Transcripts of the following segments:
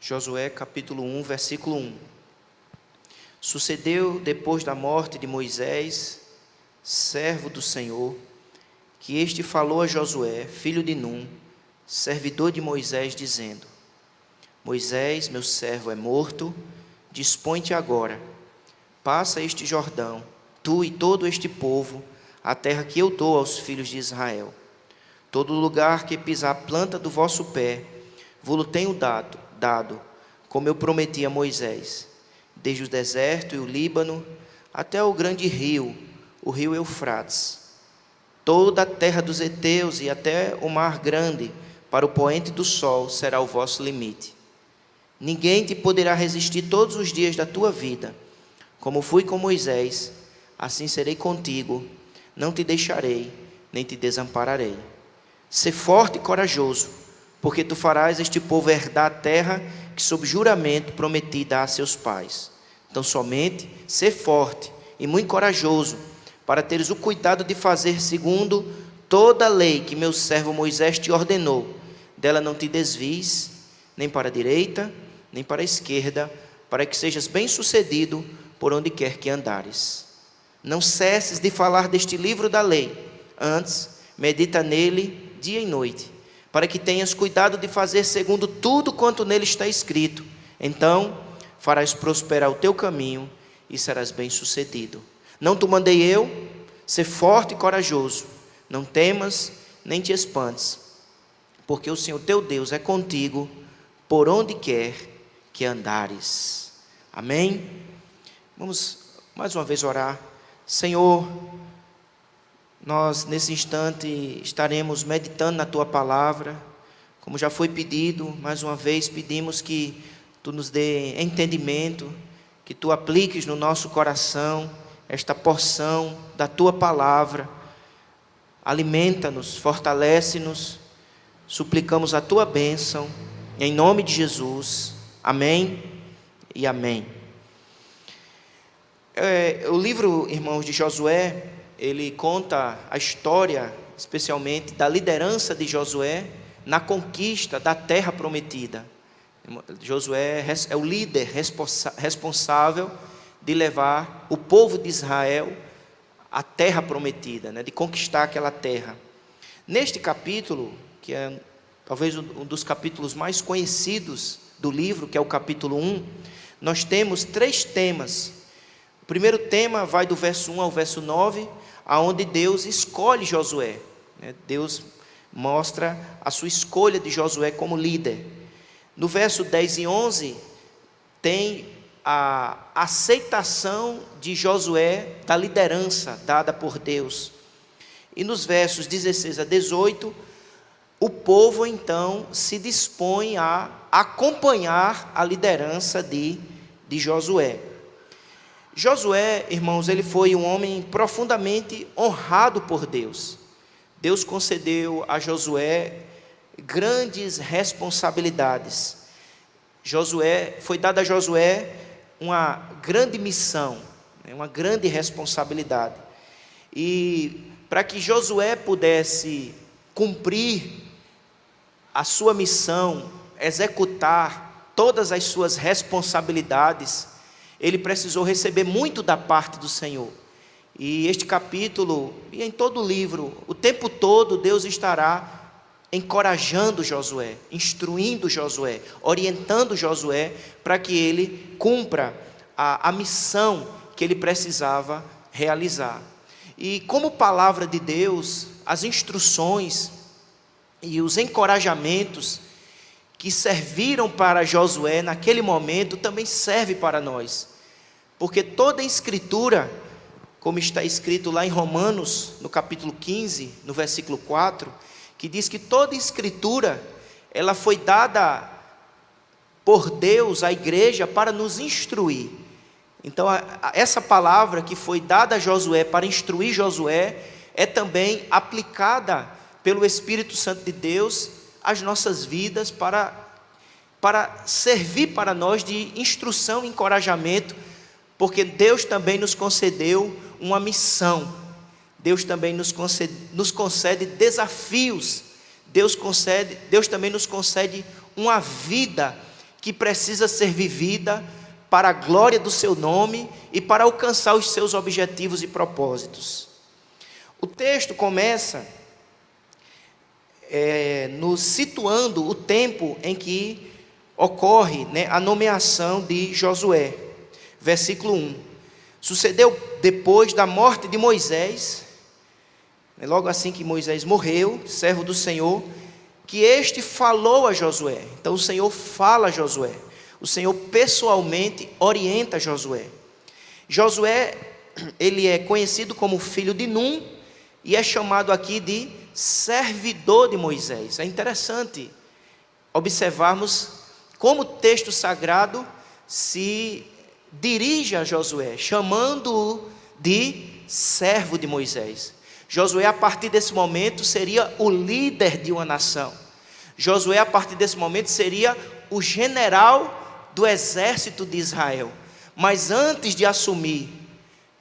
Josué capítulo 1, versículo 1. Sucedeu depois da morte de Moisés, servo do Senhor, que este falou a Josué, filho de Num, servidor de Moisés, dizendo: Moisés, meu servo, é morto, dispõe-te agora, passa este Jordão, tu e todo este povo, a terra que eu dou aos filhos de Israel. Todo lugar que pisar a planta do vosso pé, vos-lo tenho dado, como eu prometi a Moisés, desde o deserto e o Líbano, até o grande rio, o rio Eufrates, toda a terra dos heteus e até o mar grande, para o poente do sol será o vosso limite. Ninguém te poderá resistir todos os dias da tua vida. Como fui com Moisés, assim serei contigo, não te deixarei, nem te desampararei. Sê forte e corajoso, porque tu farás este povo herdar a terra que sob juramento prometi dar a seus pais. Então somente sê forte e muito corajoso, para teres o cuidado de fazer segundo toda a lei que meu servo Moisés te ordenou. Dela não te desvies, nem para a direita, nem para a esquerda, para que sejas bem-sucedido por onde quer que andares. Não cesses de falar deste livro da lei, antes medita nele dia e noite, para que tenhas cuidado de fazer segundo tudo quanto nele está escrito. Então farás prosperar o teu caminho e serás bem-sucedido. Não te mandei eu? Sê forte e corajoso, não temas nem te espantes, porque o Senhor teu Deus é contigo por onde quer que andares. Amém? Vamos mais uma vez orar. Senhor, nós nesse instante estaremos meditando na Tua Palavra, como já foi pedido, mais uma vez pedimos que Tu nos dê entendimento, que Tu apliques no nosso coração esta porção da Tua Palavra, alimenta-nos, fortalece-nos, suplicamos a Tua bênção, em nome de Jesus, amém e amém. O livro, irmãos, de Josué, ele conta a história, especialmente, da liderança de Josué na conquista da terra prometida. Josué é o líder responsável de levar o povo de Israel à terra prometida, de conquistar aquela terra. Neste capítulo, que é talvez um dos capítulos mais conhecidos do livro, que é o capítulo 1, nós temos 3 temas. O primeiro tema vai do verso 1 ao verso 9, aonde Deus escolhe Josué. Deus mostra a sua escolha de Josué como líder. No verso 10 e 11, tem a aceitação de Josué da liderança dada por Deus. E nos versos 16 a 18, o povo então se dispõe a acompanhar a liderança de Josué. Josué, irmãos, ele foi um homem profundamente honrado por Deus. Deus concedeu a Josué grandes responsabilidades. Foi dada a Josué uma grande missão, uma grande responsabilidade. E para que Josué pudesse cumprir a sua missão, executar todas as suas responsabilidades, ele precisou receber muito da parte do Senhor. E este capítulo, e em todo o livro, o tempo todo Deus estará encorajando Josué, instruindo Josué, orientando Josué, para que ele cumpra a missão que ele precisava realizar. E como palavra de Deus, as instruções e os encorajamentos que serviram para Josué naquele momento, também serve para nós. Porque toda a Escritura, como está escrito lá em Romanos, no capítulo 15, no versículo 4, que diz que toda a Escritura, ela foi dada por Deus à igreja para nos instruir. Então, essa palavra que foi dada a Josué para instruir Josué, é também aplicada pelo Espírito Santo de Deus às nossas vidas, para servir para nós de instrução e encorajamento, porque Deus também nos concedeu uma missão. Deus também nos concede desafios. Deus também nos concede uma vida que precisa ser vivida para a glória do seu nome e para alcançar os seus objetivos e propósitos. O texto começa nos situando o tempo em que ocorre, a nomeação de Josué. Versículo 1. Sucedeu depois da morte de Moisés, logo assim que Moisés morreu, servo do Senhor, que este falou a Josué. Então o Senhor fala a Josué. O Senhor pessoalmente orienta Josué. Josué, ele é conhecido como filho de Num e é chamado aqui de servidor de Moisés. É interessante observarmos como o texto sagrado se dirige a Josué, chamando-o de servo de Moisés. Josué, a partir desse momento, seria o líder de uma nação. Josué, a partir desse momento, seria o general do exército de Israel. Mas antes de assumir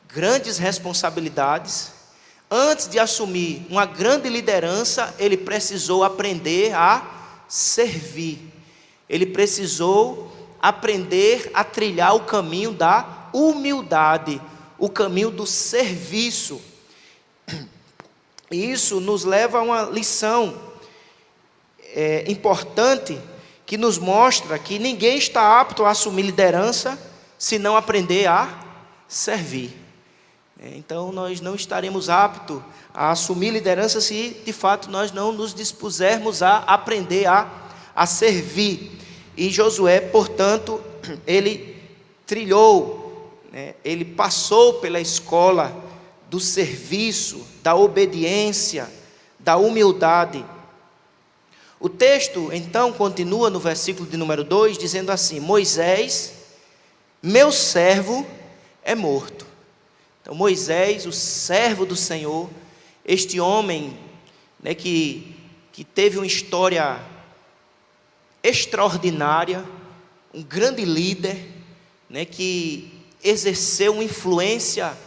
grandes responsabilidades, antes de assumir uma grande liderança, ele precisou aprender a servir. Ele precisou aprender a trilhar o caminho da humildade, o caminho do serviço. E isso nos leva a uma lição importante, que nos mostra que ninguém está apto a assumir liderança se não aprender a servir. Então nós não estaremos aptos a assumir liderança se de fato nós não nos dispusermos a aprender a servir. E Josué, portanto, ele trilhou, ele passou pela escola do serviço, da obediência, da humildade. O texto então continua no versículo de número 2, dizendo assim: Moisés, meu servo, é morto. Então Moisés, o servo do Senhor, este homem, que teve uma história extraordinária, um grande líder, que exerceu uma influência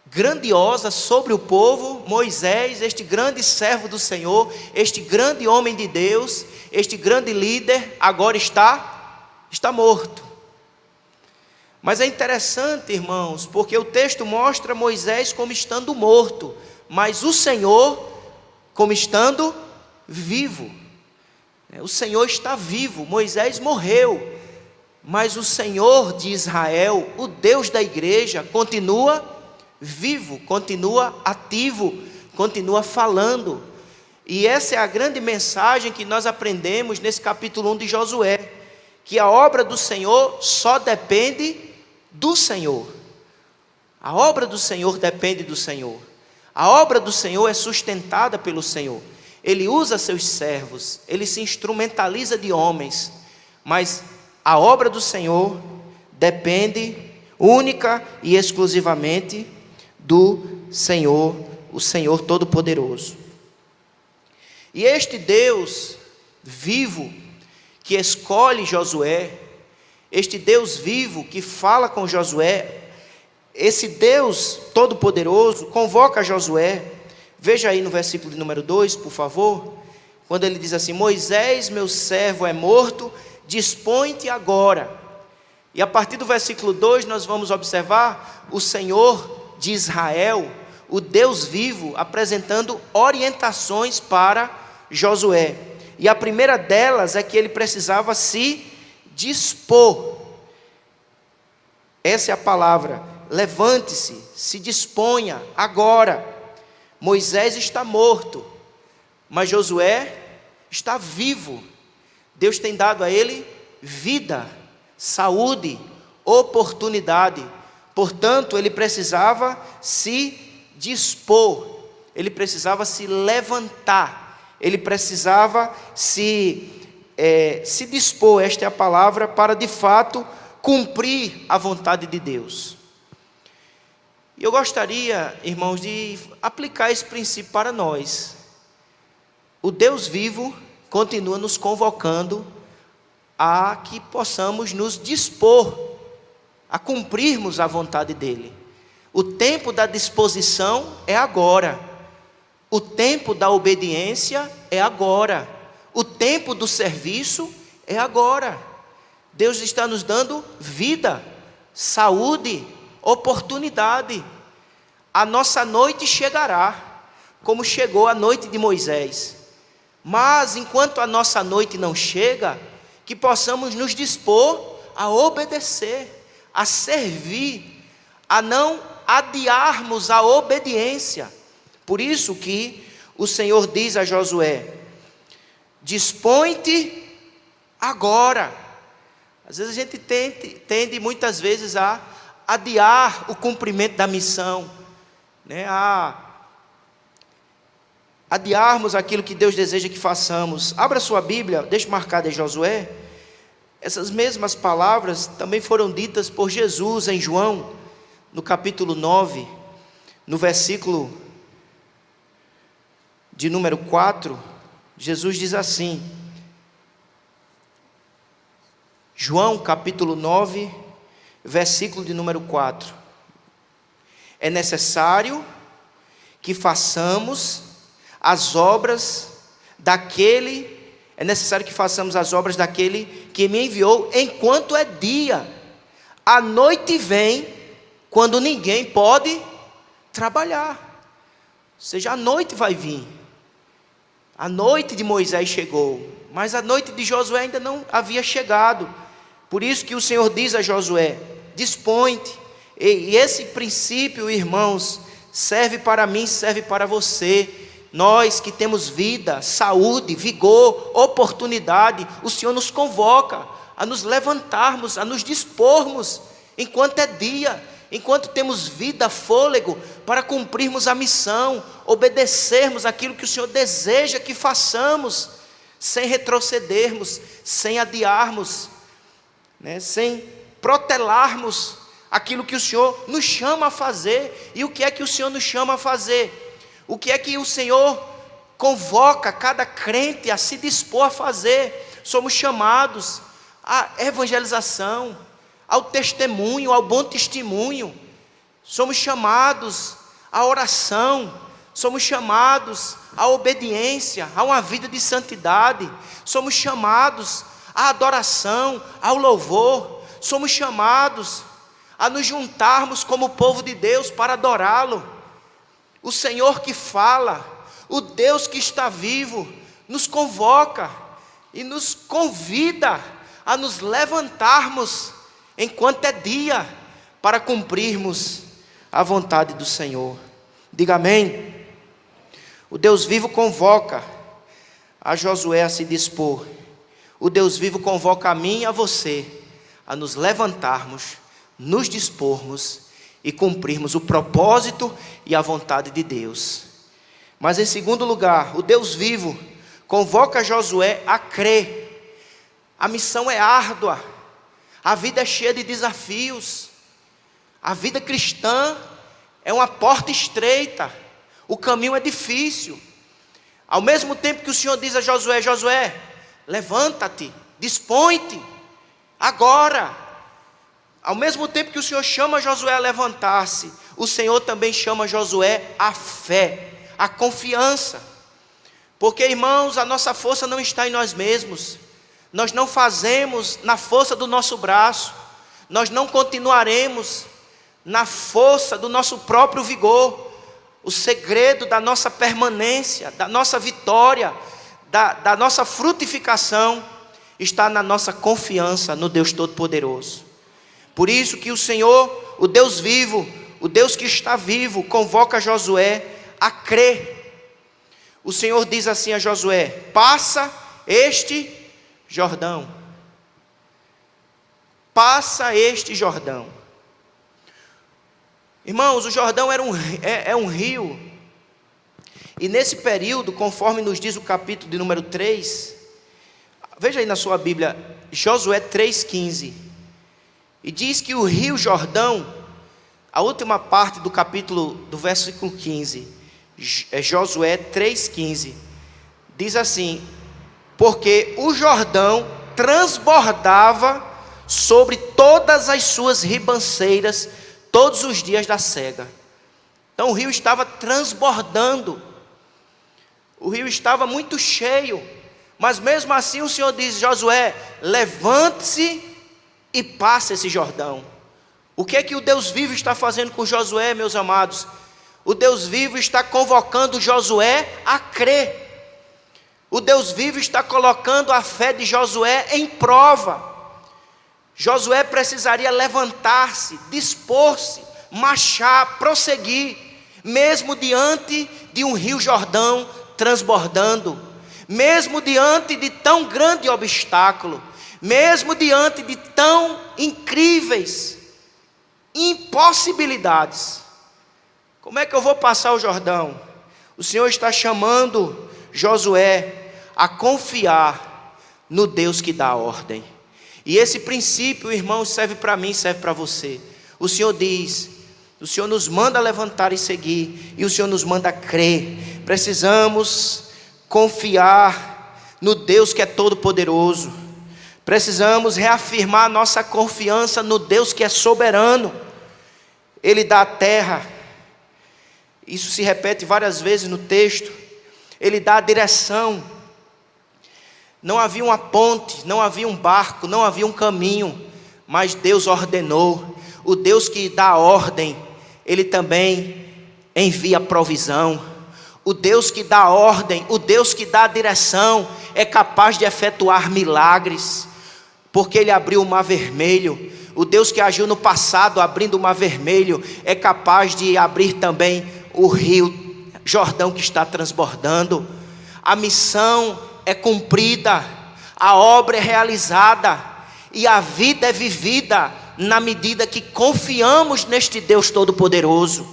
grandiosa sobre o povo. Moisés, este grande servo do Senhor, este grande homem de Deus, este grande líder, agora está morto. Mas é interessante, irmãos, porque o texto mostra Moisés como estando morto, mas o Senhor como estando vivo. O Senhor está vivo. Moisés morreu, mas o Senhor de Israel, o Deus da igreja, continua vivo, continua ativo, continua falando. E essa é a grande mensagem que nós aprendemos nesse capítulo 1 de Josué, que a obra do Senhor só depende do Senhor. A obra do Senhor depende do Senhor. A obra do Senhor é sustentada pelo Senhor. Ele usa seus servos, ele se instrumentaliza de homens, mas a obra do Senhor depende única e exclusivamente do Senhor, o Senhor Todo-Poderoso. E este Deus vivo que escolhe Josué, este Deus vivo que fala com Josué, esse Deus Todo-Poderoso convoca Josué. Veja aí no versículo de número 2, por favor, quando ele diz assim: Moisés, meu servo, é morto, dispõe-te agora. E a partir do versículo 2 nós vamos observar o Senhor de Israel, o Deus vivo, apresentando orientações para Josué. E a primeira delas é que ele precisava se dispor. Essa é a palavra: levante-se, se disponha agora. Moisés está morto, mas Josué está vivo. Deus tem dado a ele vida, saúde, oportunidade. Portanto, ele precisava se dispor, ele precisava se levantar, ele precisava se dispor, esta é a palavra, para de fato cumprir a vontade de Deus. E eu gostaria, irmãos, de aplicar esse princípio para nós. O Deus vivo continua nos convocando a que possamos nos dispor a cumprirmos a vontade dEle. O tempo da disposição é agora. O tempo da obediência é agora. O tempo do serviço é agora. Deus está nos dando vida, saúde, oportunidade. A nossa noite chegará, como chegou a noite de Moisés. Mas enquanto a nossa noite não chega, que possamos nos dispor a obedecer, a servir, a não adiarmos a obediência. Por isso que o Senhor diz a Josué: dispõe-te agora. Às vezes a gente tende muitas vezes a adiar o cumprimento da missão, né? A adiarmos aquilo que Deus deseja que façamos. Abra sua Bíblia, deixe marcada em Josué. Essas mesmas palavras também foram ditas por Jesus em João, no capítulo 9, no versículo de número 4, Jesus diz assim, João capítulo 9, versículo de número 4: é necessário que façamos as obras daquele que me enviou enquanto é dia. A noite vem quando ninguém pode trabalhar. Ou seja, a noite vai vir. A noite de Moisés chegou, mas a noite de Josué ainda não havia chegado. Por isso que o Senhor diz a Josué: dispõe-te. E esse princípio, irmãos, serve para mim, serve para você. Nós que temos vida, saúde, vigor, oportunidade, o Senhor nos convoca a nos levantarmos, a nos dispormos, enquanto é dia, enquanto temos vida, fôlego, para cumprirmos a missão, obedecermos aquilo que o Senhor deseja que façamos, sem retrocedermos, sem adiarmos, né, sem protelarmos aquilo que o Senhor nos chama a fazer. E o que é que o Senhor nos chama a fazer? O que é que o Senhor convoca cada crente a se dispor a fazer? Somos chamados à evangelização, ao testemunho, ao bom testemunho. Somos chamados à oração, somos chamados à obediência, a uma vida de santidade. Somos chamados à adoração, ao louvor. Somos chamados a nos juntarmos como povo de Deus para adorá-lo. O Senhor que fala, o Deus que está vivo, nos convoca e nos convida a nos levantarmos enquanto é dia, para cumprirmos a vontade do Senhor. Diga amém. O Deus vivo convoca a Josué a se dispor. O Deus vivo convoca a mim e a você a nos levantarmos, nos dispormos e cumprirmos o propósito e a vontade de Deus. Mas em segundo lugar, o Deus vivo convoca Josué a crer. A missão é árdua, a vida é cheia de desafios, a vida cristã é uma porta estreita, o caminho é difícil. Ao mesmo tempo que o Senhor diz a Josué: Josué, levanta-te, dispõe-te agora. Ao mesmo tempo que o Senhor chama Josué a levantar-se, o Senhor também chama Josué à fé, à confiança. Porque, irmãos, a nossa força não está em nós mesmos. Nós não fazemos na força do nosso braço. Nós não continuaremos na força do nosso próprio vigor. O segredo da nossa permanência, da nossa vitória, da nossa frutificação, está na nossa confiança no Deus Todo-Poderoso. Por isso que o Senhor, o Deus vivo, o Deus que está vivo, convoca Josué a crer. O Senhor diz assim a Josué: passa este Jordão. Passa este Jordão. Irmãos, o Jordão é um rio. E nesse período, conforme nos diz o capítulo de número 3, veja aí na sua Bíblia, Josué 3,15. E diz que o rio Jordão, a última parte do capítulo, do versículo 15, Josué 3,15, diz assim: porque o Jordão transbordava sobre todas as suas ribanceiras todos os dias da cega. Então o rio estava transbordando, o rio estava muito cheio, Mas mesmo assim o Senhor diz: Josué, levante-se e passe esse Jordão. O que é que o Deus vivo está fazendo com Josué, meus amados? O Deus vivo está convocando Josué a crer. O Deus vivo está colocando a fé de Josué em prova. Josué precisaria levantar-se, dispor-se, marchar, prosseguir, mesmo diante de um rio Jordão transbordando, mesmo diante de tão grande obstáculo, mesmo diante de tão incríveis impossibilidades. Como é que eu vou passar o Jordão? O Senhor está chamando Josué a confiar no Deus que dá a ordem. E esse princípio, irmãos, serve para mim, serve para você. O Senhor diz, o Senhor nos manda levantar e seguir, e o Senhor nos manda crer. Precisamos confiar no Deus que é todo poderoso. Precisamos reafirmar nossa confiança no Deus que é soberano. Ele dá a terra. Isso se repete várias vezes no texto. Ele dá a direção. Não havia uma ponte, não havia um barco, não havia um caminho, mas Deus ordenou. O Deus que dá a ordem, Ele também envia a provisão. O Deus que dá a ordem, o Deus que dá a direção, é capaz de efetuar milagres, porque Ele abriu o mar vermelho. O Deus que agiu no passado abrindo o mar vermelho, é capaz de abrir também o rio Jordão que está transbordando. A missão é cumprida, a obra é realizada, e a vida é vivida na medida que confiamos neste Deus Todo-Poderoso.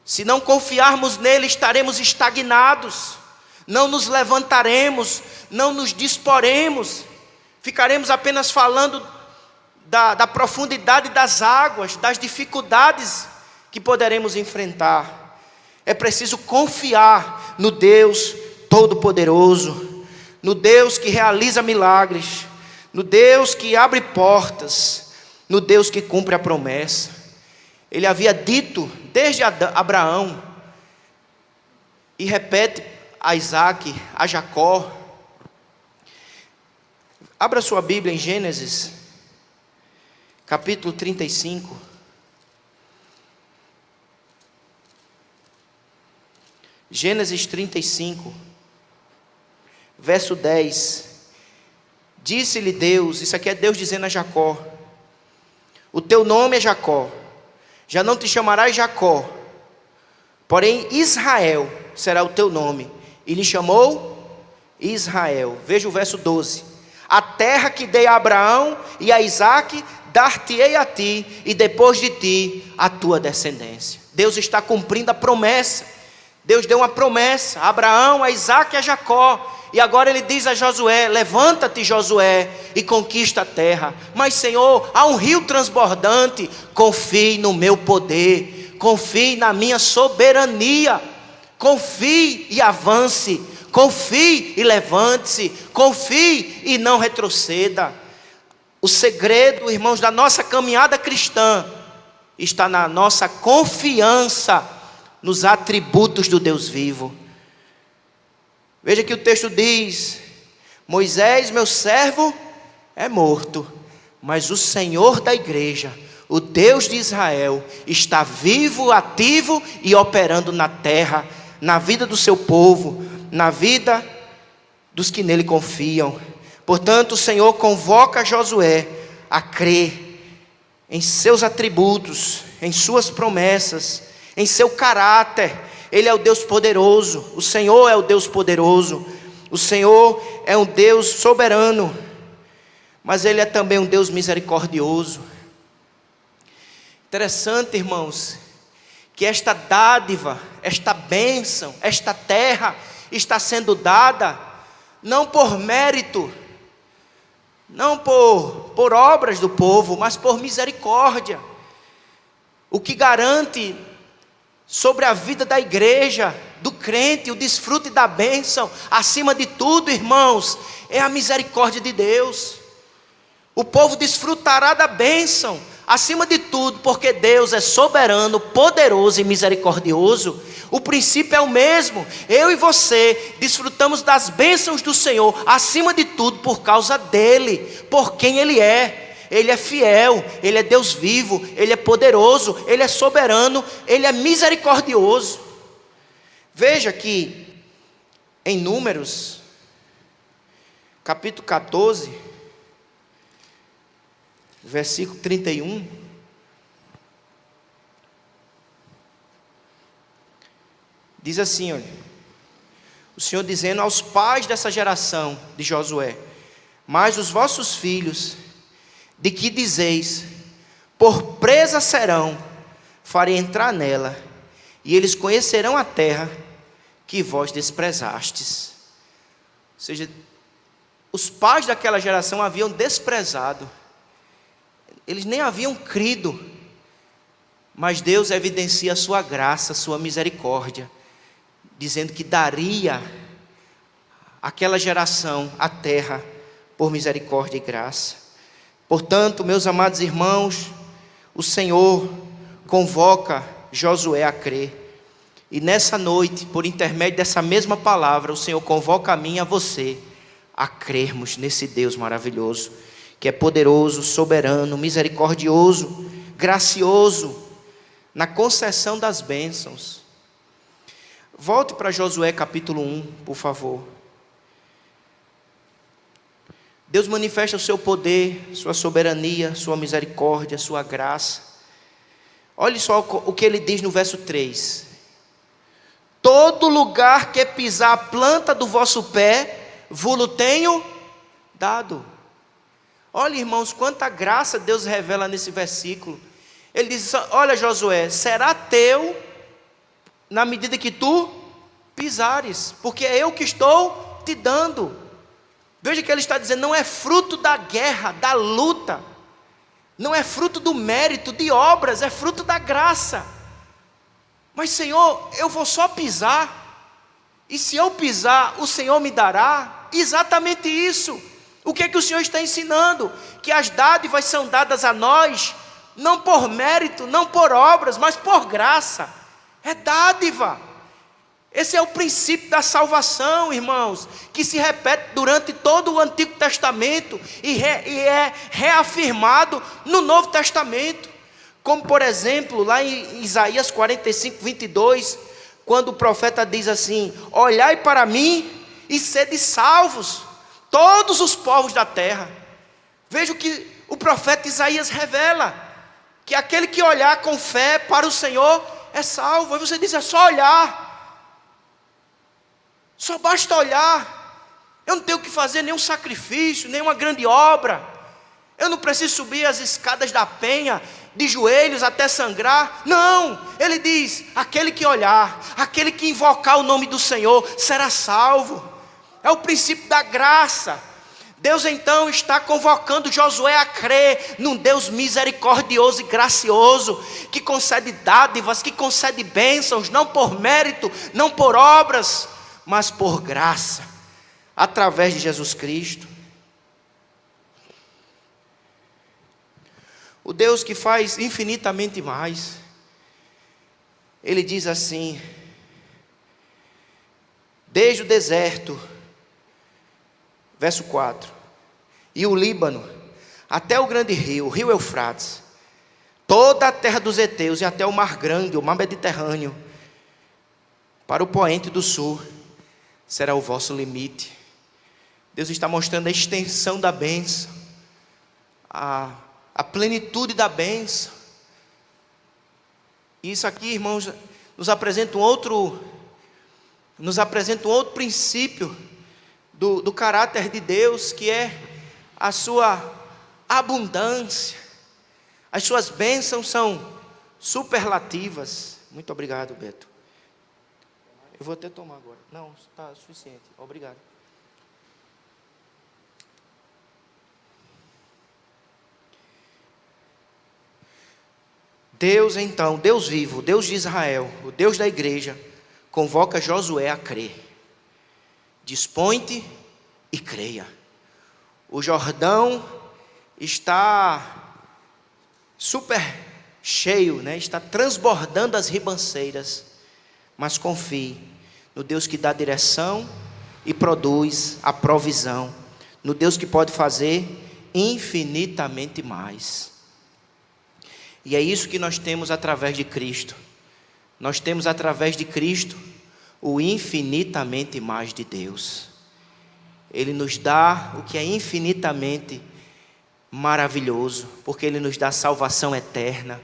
Se não confiarmos nele, estaremos estagnados, não nos levantaremos, não nos disporemos, ficaremos apenas falando da profundidade das águas, das dificuldades que poderemos enfrentar. É preciso confiar no Deus Todo-Poderoso, no Deus que realiza milagres, no Deus que abre portas, no Deus que cumpre a promessa. Ele havia dito desde Abraão, e repete a Isaac, a Jacó. Abra sua Bíblia em Gênesis, capítulo 35. Gênesis 35. Verso 10, disse-lhe Deus, isso aqui é Deus dizendo a Jacó: o teu nome é Jacó, já não te chamarás Jacó, porém Israel será o teu nome. E lhe chamou Israel. Veja o verso 12: a terra que dei a Abraão e a Isaque, dar-te-ei a ti, e depois de ti a tua descendência. Deus está cumprindo a promessa. Deus deu uma promessa a Abraão, a Isaque e a Jacó. E agora ele diz a Josué: levanta-te, Josué, e conquista a terra. Mas Senhor, há um rio transbordante. Confie no meu poder, confie na minha soberania, confie e avance, confie e levante-se, confie e não retroceda. O segredo, irmãos, da nossa caminhada cristã está na nossa confiança nos atributos do Deus vivo. Veja que o texto diz: Moisés, meu servo, é morto, mas o Senhor da igreja, o Deus de Israel, está vivo, ativo e operando na terra, na vida do seu povo, na vida dos que nele confiam. Portanto, o Senhor convoca Josué a crer em seus atributos, em suas promessas, em seu caráter. Ele é o Deus poderoso, o Senhor é o Deus poderoso, o Senhor é um Deus soberano, mas Ele é também um Deus misericordioso. Interessante, irmãos, que esta dádiva, esta bênção, esta terra está sendo dada não por mérito, não por obras do povo, mas por misericórdia. O que garante sobre a vida da igreja, do crente, o desfrute da bênção, acima de tudo, irmãos, é a misericórdia de Deus. O povo desfrutará da bênção acima de tudo, porque Deus é soberano, poderoso e misericordioso, o princípio é o mesmo. Eu e você desfrutamos das bênçãos do Senhor, acima de tudo, por causa dEle, por quem Ele é. Ele é fiel, Ele é Deus vivo, Ele é poderoso, Ele é soberano, Ele é misericordioso. Veja que em Números, capítulo 14, versículo 31, diz assim, olha, o Senhor dizendo aos pais dessa geração de Josué: mas os vossos filhos, de que dizeis, por presa serão, farei entrar nela, e eles conhecerão a terra que vós desprezastes. Ou seja, os pais daquela geração haviam desprezado, eles nem haviam crido, mas Deus evidencia a sua graça, a sua misericórdia, dizendo que daria àquela geração a terra por misericórdia e graça. Portanto, meus amados irmãos, o Senhor convoca Josué a crer. E nessa noite, por intermédio dessa mesma palavra, o Senhor convoca a mim e a você a crermos nesse Deus maravilhoso, que é poderoso, soberano, misericordioso, gracioso, na concessão das bênçãos. Volte para Josué capítulo 1, por favor. Deus manifesta o seu poder, sua soberania, sua misericórdia, sua graça. Olhe só o que ele diz no verso 3. Todo lugar que pisar a planta do vosso pé, vos-lo tenho dado. Olha, irmãos, quanta graça Deus revela nesse versículo. Ele diz: olha, Josué, será teu na medida que tu pisares, porque é eu que estou te dando. Veja que ele está dizendo, não é fruto da guerra, da luta, não é fruto do mérito, de obras, é fruto da graça. Mas Senhor, eu vou só pisar, e se eu pisar, o Senhor me dará. Exatamente isso. O que é que o Senhor está ensinando? Que as dádivas são dadas a nós, não por mérito, não por obras, mas por graça. É dádiva. Esse é o princípio da salvação, irmãos, que se repete durante todo o Antigo Testamento e é reafirmado no Novo Testamento. Como por exemplo, lá em Isaías 45, 22, quando o profeta diz assim: olhai para mim e sede salvos, todos os povos da terra. Veja o que o profeta Isaías revela, que aquele que olhar com fé para o Senhor é salvo. Aí você diz, é só olhar. Só basta olhar. Eu não tenho que fazer nenhum sacrifício, nenhuma grande obra. Eu não preciso subir as escadas da penha de joelhos até sangrar. Não, ele diz, aquele que olhar, aquele que invocar o nome do Senhor será salvo. É o princípio da graça. Deus então está convocando Josué a crer num Deus misericordioso e gracioso, que concede dádivas, que concede bênçãos, não por mérito, não por obras, mas por graça, através de Jesus Cristo. O Deus que faz infinitamente mais. Ele diz assim: desde o deserto, verso 4, e o Líbano, até o grande rio, o rio Eufrates, toda a terra dos heteus e até o mar grande, o mar Mediterrâneo, para o poente do sul, será o vosso limite. Deus está mostrando a extensão da bênção, a plenitude da bênção. E isso aqui, irmãos, nos apresenta um outro princípio do caráter de Deus, que é a sua abundância. As suas bênçãos são superlativas. Muito obrigado, Beto. Eu vou até tomar agora. Não, está suficiente. Obrigado. Deus então, Deus vivo, Deus de Israel, o Deus da igreja, convoca Josué a crer. Dispõe-te e creia. O Jordão está super cheio, né? Está transbordando as ribanceiras. Mas confie no Deus que dá direção e produz a provisão, no Deus que pode fazer infinitamente mais. E é isso que nós temos através de Cristo. Nós temos através de Cristo o infinitamente mais de Deus. Ele nos dá o que é infinitamente maravilhoso, porque Ele nos dá salvação eterna,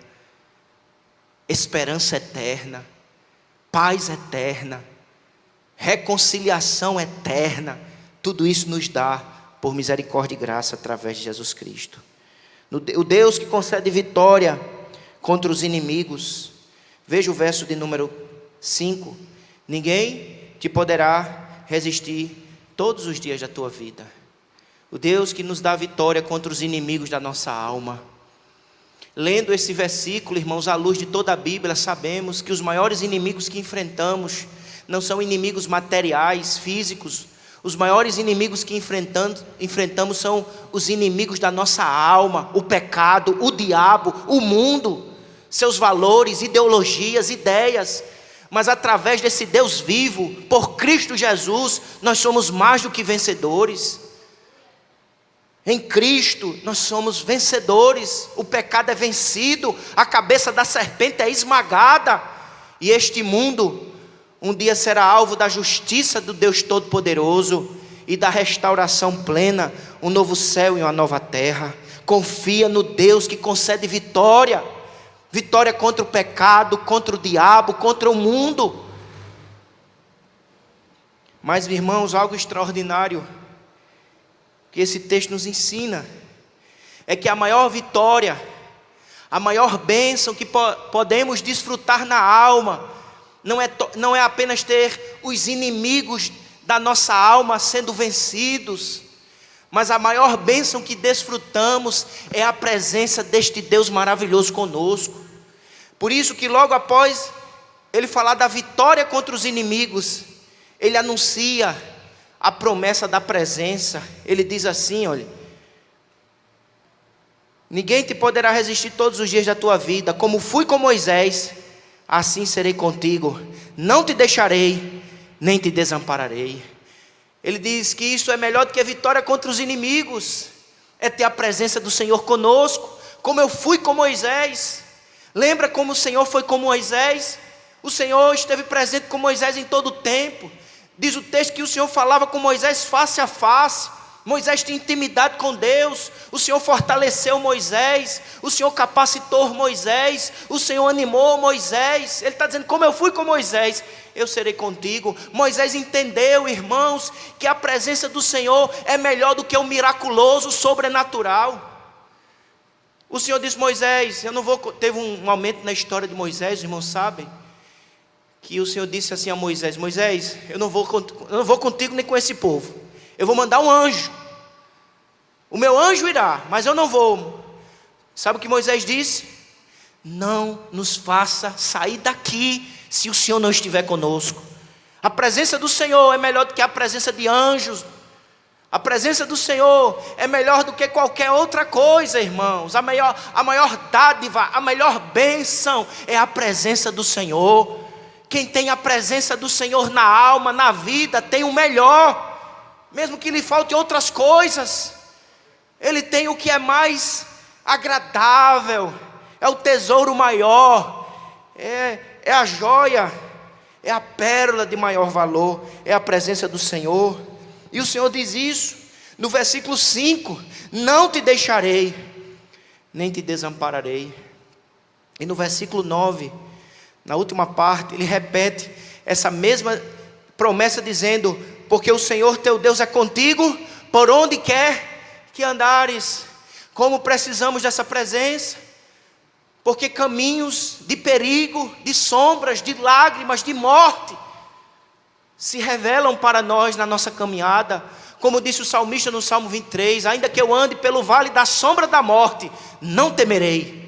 esperança eterna, paz eterna, reconciliação eterna. Tudo isso nos dá por misericórdia e graça através de Jesus Cristo. O Deus que concede vitória contra os inimigos. Veja o verso de número 5. Ninguém te poderá resistir todos os dias da tua vida. O Deus que nos dá vitória contra os inimigos da nossa alma. Lendo esse versículo, irmãos, à luz de toda a Bíblia, sabemos que os maiores inimigos que enfrentamos não são inimigos materiais, físicos. Os maiores inimigos que enfrentamos são os inimigos da nossa alma, o pecado, o diabo, o mundo, seus valores, ideologias, ideias. Mas através desse Deus vivo, por Cristo Jesus, nós somos mais do que vencedores. Em Cristo nós somos vencedores. O pecado é vencido, a cabeça da serpente é esmagada. E este mundo um dia será alvo da justiça do Deus Todo-Poderoso e da restauração plena, um novo céu e uma nova terra. Confia no Deus que concede vitória. Vitória contra o pecado, contra o diabo, contra o mundo. Mas, irmãos, algo extraordinário que esse texto nos ensina é que a maior vitória, a maior bênção que podemos desfrutar na alma não é apenas ter os inimigos da nossa alma sendo vencidos, mas a maior bênção que desfrutamos é a presença deste Deus maravilhoso conosco. Por isso que logo após ele falar da vitória contra os inimigos, ele anuncia a promessa da presença. Ele diz assim, olha: ninguém te poderá resistir todos os dias da tua vida. Como fui com Moisés, assim serei contigo. Não te deixarei, nem te desampararei. Ele diz que isso é melhor do que a vitória contra os inimigos. É ter a presença do Senhor conosco. Como eu fui com Moisés. Lembra como o Senhor foi com Moisés? O Senhor esteve presente com Moisés em todo o tempo. Diz o texto que o Senhor falava com Moisés face a face. Moisés tinha intimidade com Deus. O Senhor fortaleceu Moisés. O Senhor capacitou Moisés. O Senhor animou Moisés. Ele está dizendo: como eu fui com Moisés, eu serei contigo. Moisés entendeu, irmãos, que a presença do Senhor é melhor do que o miraculoso, sobrenatural. O Senhor disse: Moisés, eu não vou... Teve um momento na história de Moisés, os irmãos sabem, que o Senhor disse assim a Moisés: Moisés, eu não vou contigo nem com esse povo. Eu vou mandar um anjo. O meu anjo irá, mas eu não vou. Sabe o que Moisés disse? Não nos faça sair daqui se o Senhor não estiver conosco. A presença do Senhor é melhor do que a presença de anjos. A presença do Senhor é melhor do que qualquer outra coisa, irmãos. A maior dádiva, a melhor bênção é a presença do Senhor. Quem tem a presença do Senhor na alma, na vida, tem o melhor. Mesmo que lhe falte outras coisas, ele tem o que é mais agradável, é o tesouro maior, é a joia, é a pérola de maior valor, é a presença do Senhor. E o Senhor diz isso no versículo 5: não te deixarei, nem te desampararei. E no versículo 9, na última parte, ele repete essa mesma promessa dizendo: porque o Senhor teu Deus é contigo, por onde quer que andares. Como precisamos dessa presença, porque caminhos de perigo, de sombras, de lágrimas, de morte, se revelam para nós na nossa caminhada. Como disse o salmista no Salmo 23, ainda que eu ande pelo vale da sombra da morte, não temerei,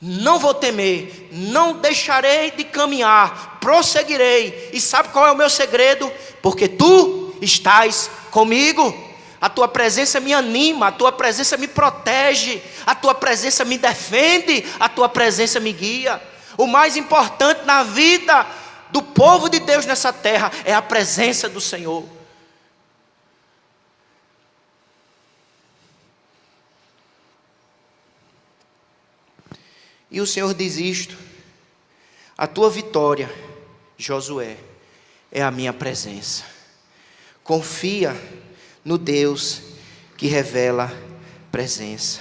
não vou temer, não deixarei de caminhar, prosseguirei. E sabe qual é o meu segredo? Porque tu estás comigo. A tua presença me anima, a tua presença me protege, a tua presença me defende, a tua presença me guia. O mais importante na vida do povo de Deus nessa terra é a presença do Senhor. E o Senhor diz isto: a tua vitória, Josué, é a minha presença. Confia no Deus que revela presença.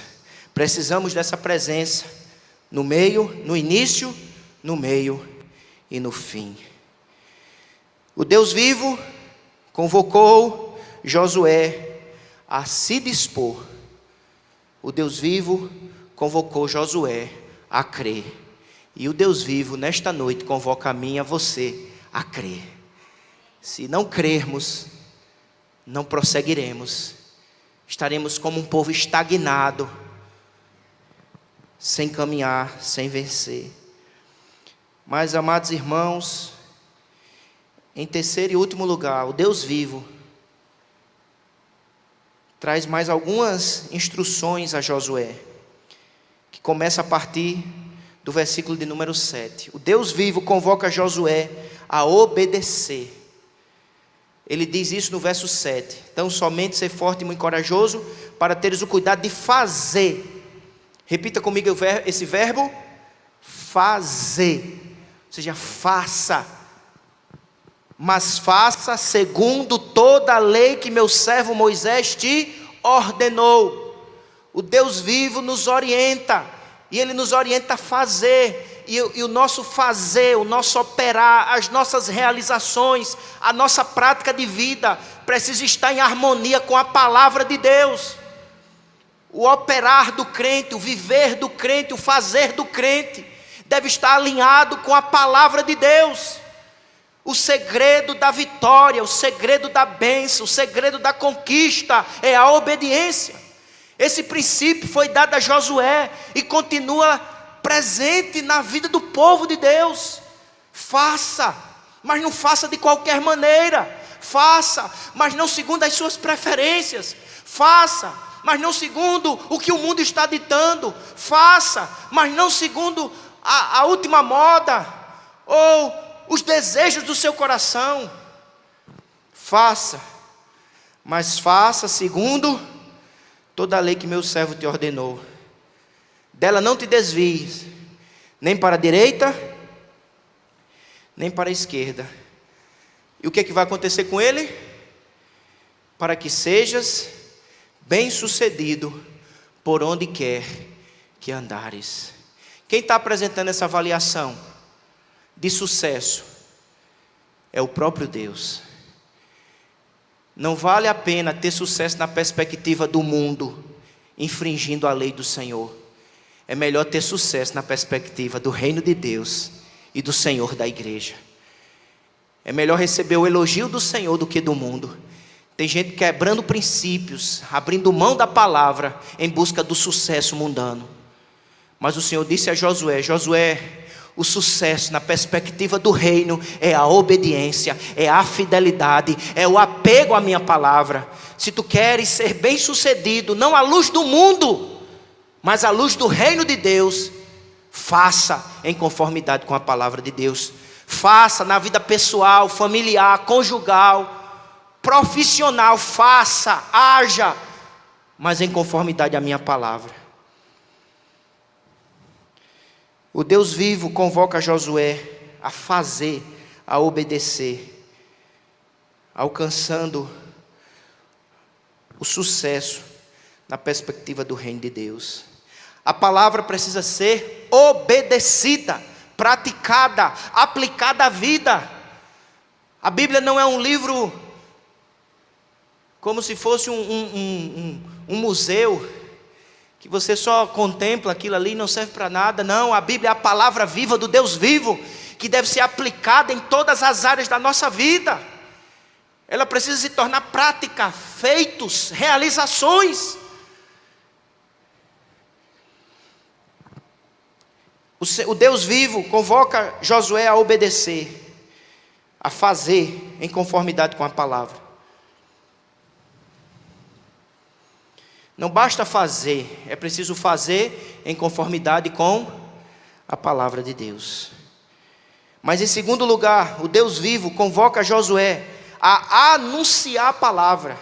Precisamos dessa presença no meio, no início, no meio e no fim. O Deus vivo convocou Josué a se dispor. O Deus vivo convocou Josué a crer. E o Deus vivo nesta noite convoca a mim e a você a crer. Se não crermos, não prosseguiremos. Estaremos como um povo estagnado, sem caminhar, sem vencer. Mas, amados irmãos, em terceiro e último lugar, o Deus vivo traz mais algumas instruções a Josué, que começa a partir do versículo de número 7. O Deus vivo convoca Josué a obedecer. Ele diz isso no verso 7. Então, somente ser forte e muito corajoso, para teres o cuidado de fazer. Repita comigo esse verbo: fazer. Ou seja, faça. Mas faça segundo toda a lei que meu servo Moisés te ordenou. O Deus vivo nos orienta. E Ele nos orienta a fazer. E o nosso fazer, o nosso operar, as nossas realizações, a nossa prática de vida precisa estar em harmonia com a palavra de Deus. O operar do crente, o viver do crente, o fazer do crente deve estar alinhado com a palavra de Deus. O segredo da vitória, o segredo da bênção, o segredo da conquista é a obediência. Esse princípio foi dado a Josué e continua presente na vida do povo de Deus. Faça, mas não faça de qualquer maneira. Faça, mas não segundo as suas preferências. Faça, mas não segundo o que o mundo está ditando. Faça, mas não segundo a última moda ou os desejos do seu coração. Faça, mas faça segundo toda a lei que meu servo te ordenou. Dela não te desvies, nem para a direita, nem para a esquerda. E o que é que vai acontecer com ele? Para que sejas bem-sucedido por onde quer que andares. Quem está apresentando essa avaliação de sucesso é o próprio Deus. Não vale a pena ter sucesso na perspectiva do mundo, infringindo a lei do Senhor. É melhor ter sucesso na perspectiva do reino de Deus e do Senhor da igreja. É melhor receber o elogio do Senhor do que do mundo. Tem gente quebrando princípios, abrindo mão da palavra em busca do sucesso mundano. Mas o Senhor disse a Josué: Josué, o sucesso na perspectiva do reino é a obediência, é a fidelidade, é o apego à minha palavra. Se tu queres ser bem sucedido, não à luz do mundo, mas à luz do reino de Deus, faça em conformidade com a palavra de Deus. Faça na vida pessoal, familiar, conjugal, profissional. Faça, haja, mas em conformidade à minha palavra. O Deus vivo convoca Josué a fazer, a obedecer, alcançando o sucesso na perspectiva do reino de Deus. A palavra precisa ser obedecida, praticada, aplicada à vida. A Bíblia não é um livro como se fosse um museu, que você só contempla aquilo ali e não serve para nada. Não, a Bíblia é a palavra viva do Deus vivo, que deve ser aplicada em todas as áreas da nossa vida. Ela precisa se tornar prática, feitos, realizações. O Deus vivo convoca Josué a obedecer, a fazer em conformidade com a palavra. Não basta fazer, é preciso fazer em conformidade com a palavra de Deus. Mas em segundo lugar, o Deus vivo convoca Josué a anunciar a palavra.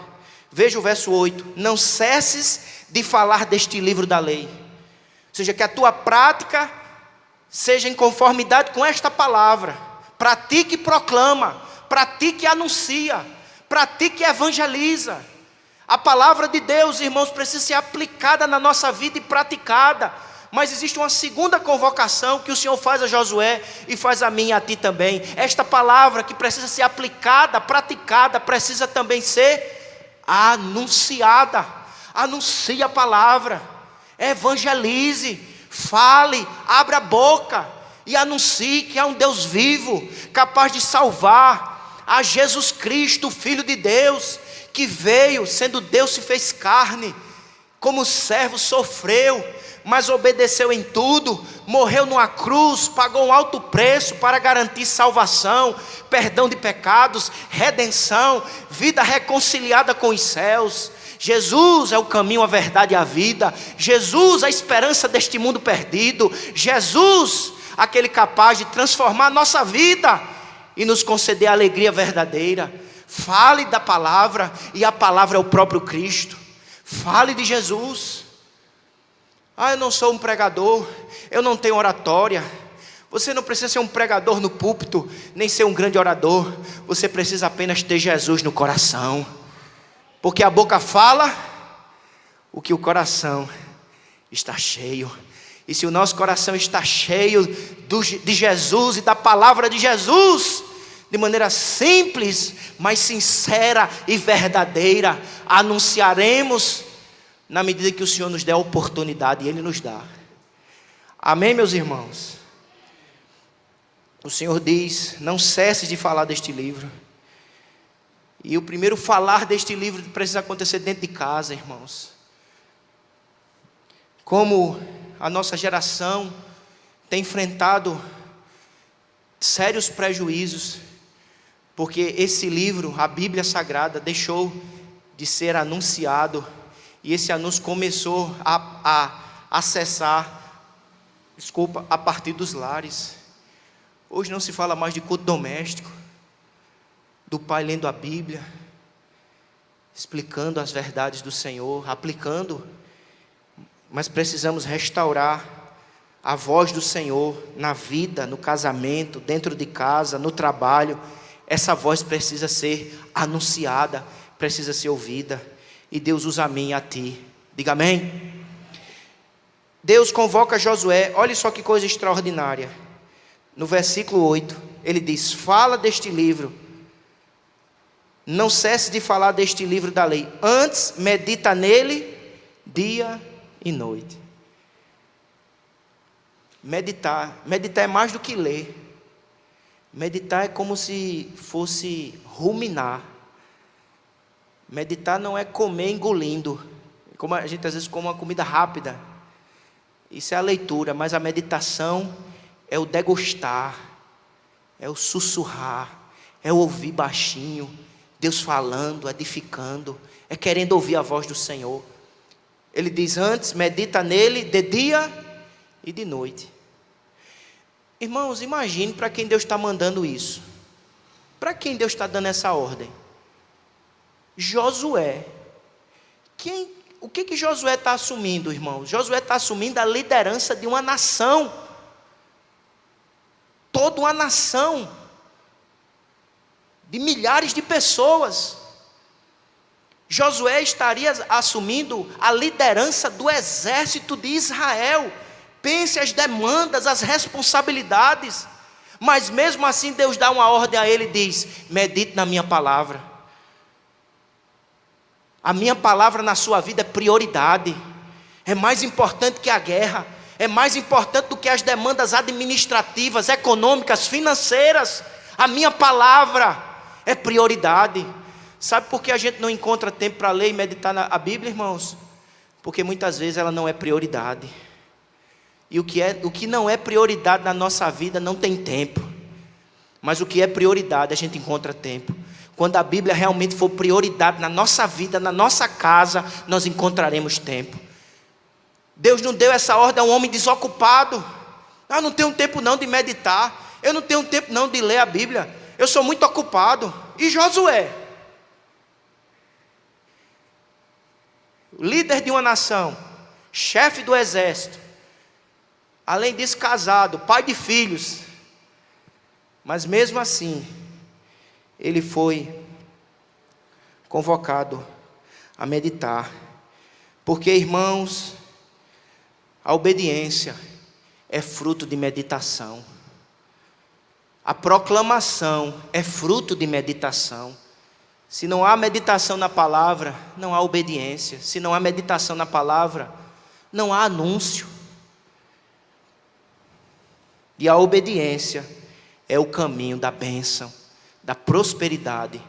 Veja o verso 8: não cesses de falar deste livro da lei. Ou seja, que a tua prática seja em conformidade com esta palavra. Pratique e proclama, pratique e anuncia, pratique e evangeliza. A palavra de Deus, irmãos, precisa ser aplicada na nossa vida e praticada. Mas existe uma segunda convocação que o Senhor faz a Josué e faz a mim e a ti também. Esta palavra que precisa ser aplicada, praticada, precisa também ser anunciada. Anuncie a palavra, evangelize, fale, abra a boca e anuncie que há um Deus vivo, capaz de salvar, a Jesus Cristo, o Filho de Deus, que veio, sendo Deus se fez carne, como servo sofreu, mas obedeceu em tudo, morreu numa cruz, pagou um alto preço para garantir salvação, perdão de pecados, redenção, vida reconciliada com os céus. Jesus é o caminho, a verdade e a vida. Jesus, a esperança deste mundo perdido. Jesus, aquele capaz de transformar a nossa vida e nos conceder a alegria verdadeira. Fale da palavra, e a palavra é o próprio Cristo. Fale de Jesus. Eu não sou um pregador, eu não tenho oratória. Você não precisa ser um pregador no púlpito, nem ser um grande orador. Você precisa apenas ter Jesus no coração. Porque a boca fala o que o coração está cheio. E se o nosso coração está cheio de Jesus e da palavra de Jesus, de maneira simples, mas sincera e verdadeira, anunciaremos na medida que o Senhor nos der a oportunidade, e Ele nos dá. Amém, meus irmãos? O Senhor diz: não cesses de falar deste livro. E o primeiro falar deste livro precisa acontecer dentro de casa, irmãos. Como a nossa geração tem enfrentado sérios prejuízos, porque esse livro, a Bíblia Sagrada, deixou de ser anunciado, e esse anúncio começou a a partir dos lares. Hoje não se fala mais de culto doméstico, do pai lendo a Bíblia, explicando as verdades do Senhor, aplicando, mas precisamos restaurar a voz do Senhor na vida, no casamento, dentro de casa, no trabalho. Essa voz precisa ser anunciada, precisa ser ouvida, e Deus usa a mim e a ti. Diga amém. Deus convoca Josué, olha só que coisa extraordinária. No versículo 8, ele diz: fala deste livro, não cesse de falar deste livro da lei, antes medita nele dia e noite. Meditar é mais do que ler. Meditar é como se fosse ruminar. Meditar não é comer engolindo, como a gente às vezes come uma comida rápida. Isso é a leitura, mas a meditação é o degustar, é o sussurrar, é o ouvir baixinho, Deus falando, edificando, é querendo ouvir a voz do Senhor. Ele diz: antes medita nele de dia e de noite. Irmãos, imagine para quem Deus está mandando isso. Para quem Deus está dando essa ordem? Josué. O que Josué está assumindo, irmãos? Josué está assumindo a liderança de uma nação. Toda uma nação. De milhares de pessoas. Josué estaria assumindo a liderança do exército de Israel. Pense as demandas, as responsabilidades. Mas mesmo assim Deus dá uma ordem a ele e diz: medite na minha palavra. A minha palavra na sua vida é prioridade. É mais importante que a guerra. É mais importante do que as demandas administrativas, econômicas, financeiras. A minha palavra é prioridade. Sabe por que a gente não encontra tempo para ler e meditar na Bíblia, irmãos? Porque muitas vezes ela não é prioridade. E o que não é prioridade na nossa vida não tem tempo. Mas o que é prioridade a gente encontra tempo. quando a Bíblia realmente for prioridade na nossa vida, na nossa casa, nós encontraremos tempo. Deus não deu essa ordem a um homem desocupado. Eu não tenho tempo não de meditar, eu não tenho tempo não de ler a Bíblia, eu sou muito ocupado. E Josué, líder de uma nação, chefe do exército, além disso casado, pai de filhos, mas mesmo assim, ele foi convocado a meditar, porque, irmãos, a obediência é fruto de meditação, a proclamação é fruto de meditação. Se não há meditação na palavra, não há obediência. Se não há meditação na palavra, não há anúncio. E a obediência é o caminho da bênção, da prosperidade,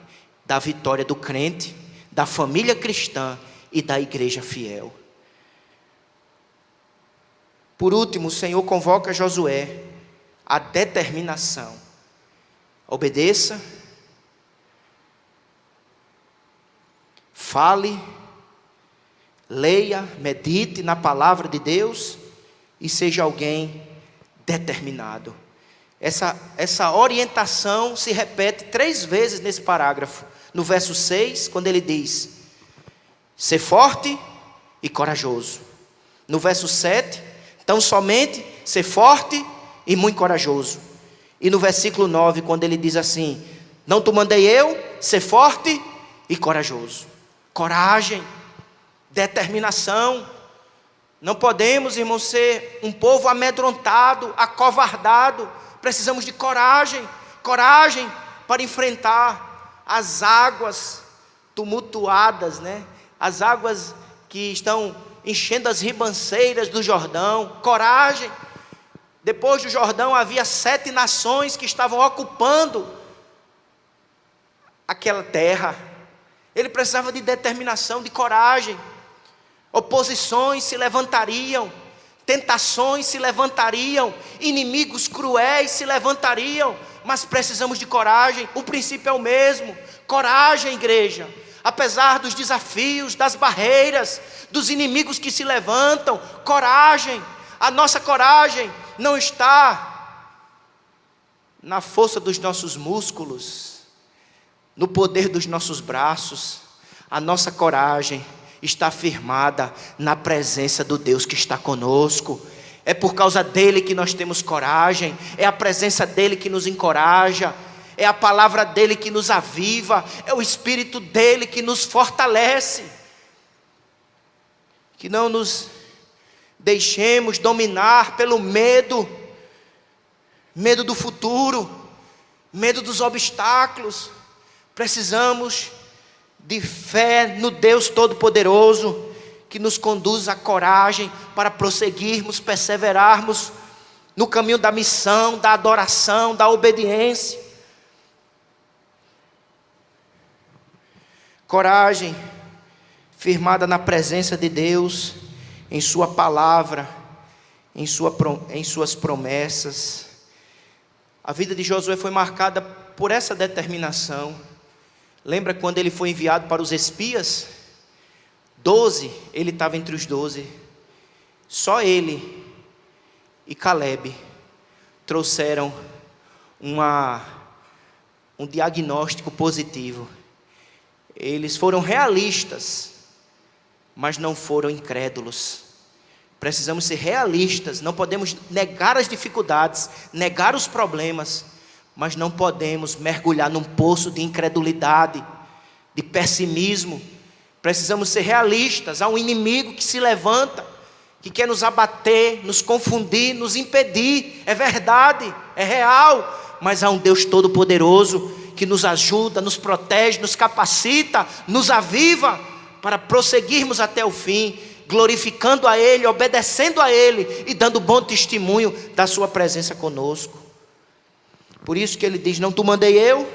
da vitória do crente, da família cristã e da igreja fiel. Por último, o Senhor convoca Josué à determinação. Obedeça, fale, leia, medite na palavra de Deus e seja alguém determinado. Essa orientação se repete 3 vezes nesse parágrafo. No verso 6, quando ele diz: ser forte e corajoso. No verso 7, tão somente ser forte e muito corajoso. E no versículo 9, quando ele diz assim: não te mandei eu ser forte e corajoso. Coragem, determinação. Não podemos, irmãos, ser um povo amedrontado, acovardado. Precisamos de coragem, coragem para enfrentar as águas tumultuadas, né? As águas que estão enchendo as ribanceiras do Jordão. Coragem. Depois do Jordão havia 7 nações que estavam ocupando aquela terra. Ele precisava de determinação, de coragem. Oposições se levantariam, tentações se levantariam, inimigos cruéis se levantariam, mas precisamos de coragem. O princípio é o mesmo. Coragem, igreja. Apesar dos desafios, das barreiras, dos inimigos que se levantam, coragem. A nossa coragem não está na força dos nossos músculos, no poder dos nossos braços. A nossa coragem está firmada na presença do Deus que está conosco. É por causa dele que nós temos coragem, é a presença dele que nos encoraja, é a palavra dele que nos aviva, é o Espírito dele que nos fortalece. Que não nos deixemos dominar pelo medo do futuro, medo dos obstáculos. Precisamos de fé no Deus Todo-Poderoso, que nos conduz à coragem para prosseguirmos, perseverarmos no caminho da missão, da adoração, da obediência. Coragem firmada na presença de Deus, em sua palavra, em suas promessas. A vida de Josué foi marcada por essa determinação. Lembra quando ele foi enviado para os espias? 12, ele estava entre os 12. Só ele e Caleb trouxeram um diagnóstico positivo. Eles foram realistas, mas não foram incrédulos. Precisamos ser realistas, não podemos negar as dificuldades, negar os problemas, mas não podemos mergulhar num poço de incredulidade, de pessimismo. Precisamos ser realistas. Há um inimigo que se levanta, que quer nos abater, nos confundir, nos impedir. É verdade, é real, mas há um Deus Todo-Poderoso que nos ajuda, nos protege, nos capacita, nos aviva para prosseguirmos até o fim, glorificando a Ele, obedecendo a Ele e dando bom testemunho da sua presença conosco. Por isso que ele diz: não te mandei eu.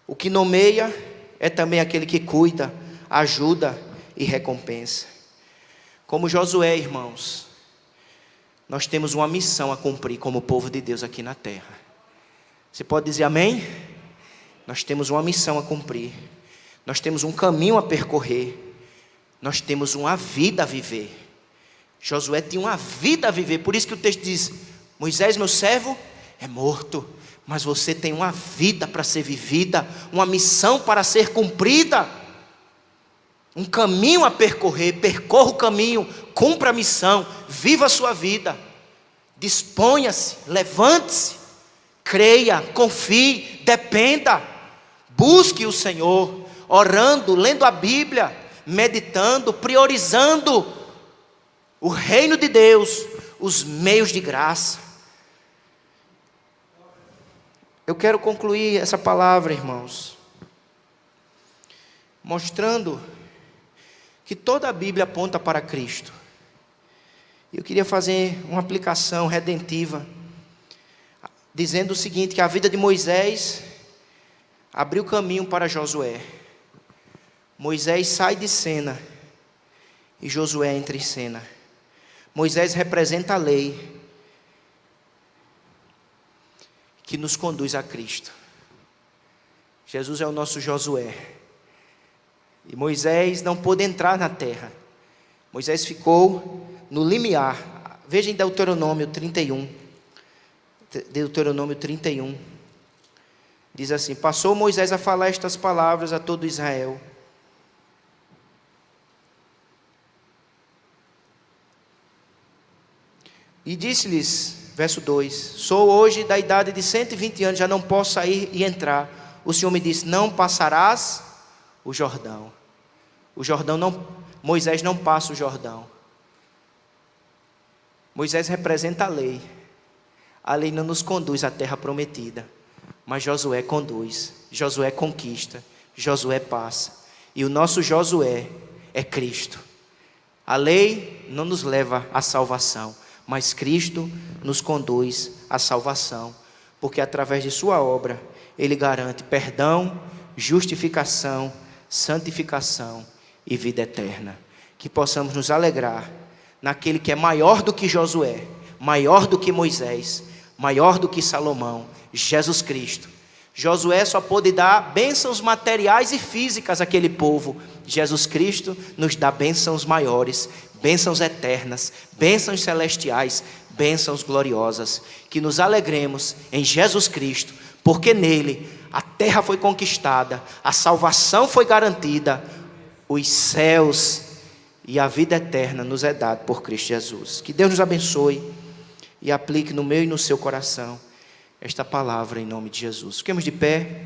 O que nomeia é também aquele que cuida, ajuda e recompensa. Como Josué, irmãos, nós temos uma missão a cumprir como povo de Deus aqui na terra. Você pode dizer amém? Nós temos uma missão a cumprir. Nós temos um caminho a percorrer. Nós temos uma vida a viver. Josué tinha uma vida a viver. Por isso que o texto diz: Moisés, meu servo, é morto, mas você tem uma vida para ser vivida, uma missão para ser cumprida, um caminho a percorrer. Percorra o caminho, cumpra a missão, viva a sua vida, disponha-se, levante-se, creia, confie, dependa, busque o Senhor, orando, lendo a Bíblia, meditando, priorizando o reino de Deus, os meios de graça. Eu quero concluir essa palavra, irmãos, mostrando que toda a Bíblia aponta para Cristo. Eu queria fazer uma aplicação redentiva, dizendo o seguinte: que a vida de Moisés abriu caminho para Josué. Moisés sai de cena e Josué entra em cena. Moisés representa a lei que nos conduz a Cristo. Jesus é o nosso Josué. E Moisés não pôde entrar na terra. Moisés ficou no limiar. Veja em Deuteronômio 31. Deuteronômio 31. Diz assim: passou Moisés a falar estas palavras a todo Israel. E disse-lhes, verso 2: sou hoje da idade de 120 anos, já não posso sair e entrar. O Senhor me disse: não passarás o Jordão. O Jordão não, Moisés não passa o Jordão. Moisés representa a lei. A lei não nos conduz à terra prometida, mas Josué conduz, Josué conquista, Josué passa. E o nosso Josué é Cristo. A lei não nos leva à salvação, mas Cristo nos conduz à salvação, porque através de sua obra Ele garante perdão, justificação, santificação e vida eterna. Que possamos nos alegrar naquele que é maior do que Josué, maior do que Moisés, maior do que Salomão, Jesus Cristo. Josué só pôde dar bênçãos materiais e físicas àquele povo. Jesus Cristo nos dá bênçãos maiores, bênçãos eternas, bênçãos celestiais, bênçãos gloriosas. Que nos alegremos em Jesus Cristo, porque nele a terra foi conquistada, a salvação foi garantida, os céus e a vida eterna nos é dado por Cristo Jesus. Que Deus nos abençoe e aplique no meu e no seu coração esta palavra em nome de Jesus. Fiquemos de pé.